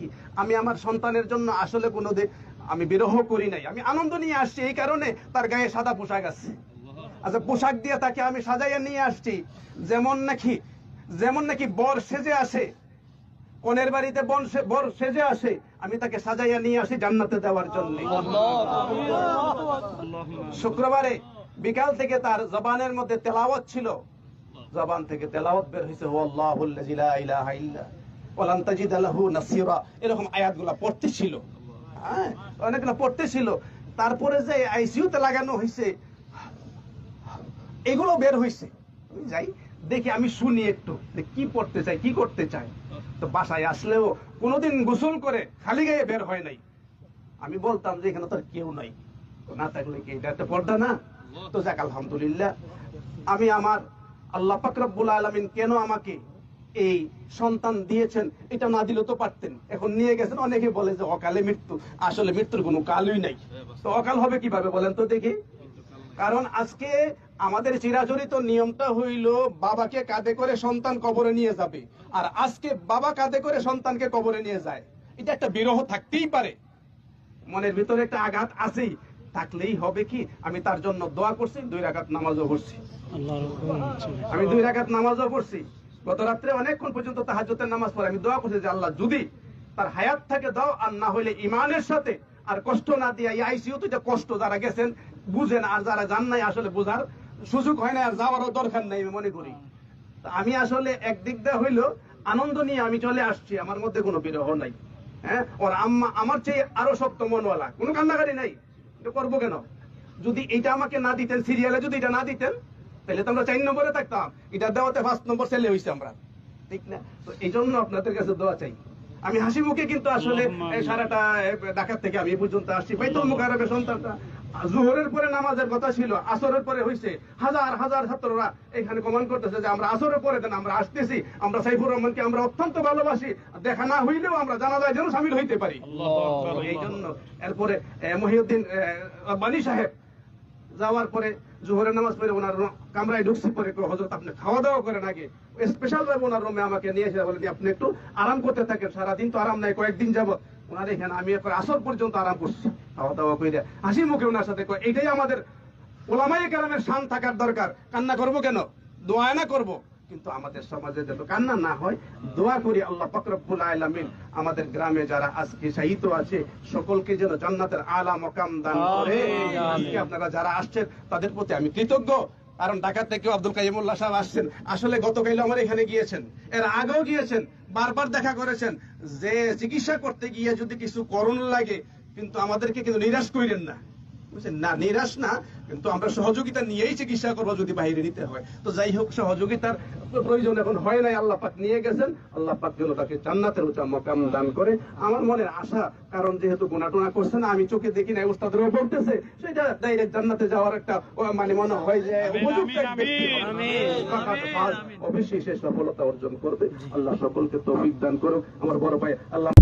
দেখি আমি আমার সন্তানের জন্য আসলে কোনোদিন আমি বিরহ করি নাই, আমি আনন্দ নিয়ে আসছি। এই কারণে তার গায়ে সাদা পোশাক আছে, আচ্ছা পোশাক দিয়ে তাকে আমি সাজাইয়া নিয়ে আসছি, যেমন নাকি বর সেজে আসে, কনের বাড়িতে বর সেজে আসে, আমি তাকে সাজাইয়া নিয়ে আসি জান্নাতে দেওয়ার জন্য। শুক্রবারে বিকাল থেকে তার জবানের মধ্যে তেলাওয়াত ছিল, জবান থেকে তেলাওয়াত বের হয়েছে, আল্লাহুল্লাযী লা ইলাহা ইল্লা ওয়ালান তাজিদা লাহু নাসীরা, এরকম আয়াতগুলো পড়তে ছিল, হ্যাঁ অনেকগুলো পড়তে ছিল। তারপরে যে আইসিইউতে লাগানো হয়েছে, এগুলো বের হয়েছে। আমি যাই দেখি, আমি শুনি একটু কি পড়তে চাই, কি করতে চাই। তো বাসায় আসলেও কোনোদিন গোসল করে খালি গায়ে বের হয় নাই। আমি বলতাম যে এখানে তার কেউ নাই, না থাকলে কি এটা একটা পর্দা না? তো যাক আলহামদুলিল্লাহ, আমি আমার আল্লাহ পাক রব্বুল আলামিন কেন আমাকে এই সন্তান দিয়েছেন এটা না দিলেও তো পারতেন, এখন নিয়ে গেছেন। অনেকে বলে যে অকালে মৃত্যু, আসলে মৃত্যুর কোনো কালই নাই। তো অকাল হবে কিভাবে বলেন তো দেখি? কারণ আজকে আমাদের চিরাচরিত নিয়মটা হইল বাবাকে কাঁধে করে সন্তান কবরে নিয়ে যাবে, আর আজকে বাবা কাঁধে করে সন্তানকে কবরে নিয়ে যায়। এটা একটা বিরহ থাকতেই পারে, মনের ভিতরে একটা আঘাত আছেই, থাকলেই হবে কি, আমি তার জন্য দোয়া করছি, 2 রাকাত নামাজও পড়ছি, আমি 2 রাকাত নামাজও পড়ছি। গত রাত্রে অনেকক্ষণ পর্যন্ত তাহাজ্জুদের নামাজ পড়ে আমি দোয়া করছি যে আল্লাহ যদি তার হায়াত থাকে দাও, আর না হইলে ইমানের সাথে আর কষ্ট না দিয়া, এই আইসিইউ তো কষ্ট, যারা গেছেন বুঝেন, আর যারা যান নাই আসলে বোঝার সুযোগ হয় না, আর যাওয়ারও দরকার নাই আমি মনে করি। আমি আসলে একদিক দিয়ে হইলো আনন্দ নিয়ে আমি চলে আসছি, আমার মধ্যে কোনো বিরহ নাই। হ্যাঁ, ওর আম্মা আমার চেয়ে আরো শক্ত মনওয়ালা, কোনো কান্নাকারি নাই। এটা করবো কেন? যদি এটা আমাকে না দিতেন, সিরিয়ালে যদি এটা না দিতেন, তাহলে তো আমরা 4 নম্বরে থাকতাম, এটা দেওয়াতে 5 নম্বর ছেলে হয়েছে আমরা, ঠিক না? তো এই জন্য আপনাদের কাছে দোয়া চাই। আমি হাসি মুখে কিন্তু আসলে সারাটা ঢাকা থেকে আমি পর্যন্ত আসছি। বাইতুল মুকাররমে সন্তানটা জোহরের পরে নামাজের কথা ছিল, আসরের পরে হয়েছে, হাজার হাজার ছাত্ররা এখানে কমান করতেছে যে আমরা আসরের পরে দেন, আমরা আসতেছি, আমরা সাইফুর রহমানকে আমরা অত্যন্ত ভালোবাসি, দেখা না হইলেও আমরা জানাজায় যেন শামিল হইতে পারি। এই জন্য এরপরে মহিউদ্দিন বানী সাহেব যাওয়ার পরে জোহরের নামাজ পড়ে ওনার কামরায় ঢুকছি, পরে হযরত আপনি খাওয়া দাওয়া করেন আগে, স্পেশাল ভাবে ওনার রুমে আমাকে নিয়ে এসে বলেন আপনি একটু আরাম করতে থাকেন, সারাদিন তো আরাম নাই, কয়েকদিন যাবত ওনার এখানে আমি আসর পর্যন্ত আরাম করছি, খাওয়া দাওয়া করে হাসি মুখে ওনার সাথে। এটাই আমাদের ওলামায়ে কেরামের শান থাকার দরকার। কান্না করবো কেন? দোয়া না করবো, কিন্তু আমাদের সমাজে যেন কান্না না হয়, দোয়া করি আল্লাহ পাক রব্বুল আলামিন আমাদের গ্রামে যারা আজকে শহীদ আছে সকলকে যেন জান্নাতের আলা মাকাম দান করে। আজকে আপনারা যারা আসছেন তাদের প্রতি আমি কৃতজ্ঞ, কারণ ঢাকা থেকে আব্দুল কাইয়ুমুল্লাহ সাহেব আসছেন, আসলে গতকাল আমার এখানে গিয়েছেন, এর আগেও গিয়েছেন, বারবার দেখা করেছেন যে চিকিৎসা করতে গিয়ে যদি কিছু করণ লাগে কিন্তু আমাদেরকে কিন্তু নিরাশ করেন না, বুঝছেন না? নিরাশ না, কিন্তু আমরা সহযোগিতা নিয়েই চিকিৎসা করবো যদি বাইরে নিতে হয়। তো যাই হোক, সহযোগিতার প্রয়োজন এখন হয় নাই, আল্লাহ পাক নিয়ে গেছেন, আল্লাহ পাক যেন তাকে জান্নাতের উঁচা মাকাম দান করে। আমার মনের আশা, কারণ যেহেতু গুনাহ টুনা করছে না, আমি চোখে দেখি না, উস্তাদরাও বলতেছে, সেটা ডাইরেক্ট জান্নাতে যাওয়ার একটা মানে মনে হয় যে উপযুক্ত এক ব্যক্তি অবশ্যই সে সফলতা অর্জন করবে। আল্লাহ সকলকে তৌফিক দান করুক। আমার বড় ভাই আল্লাহ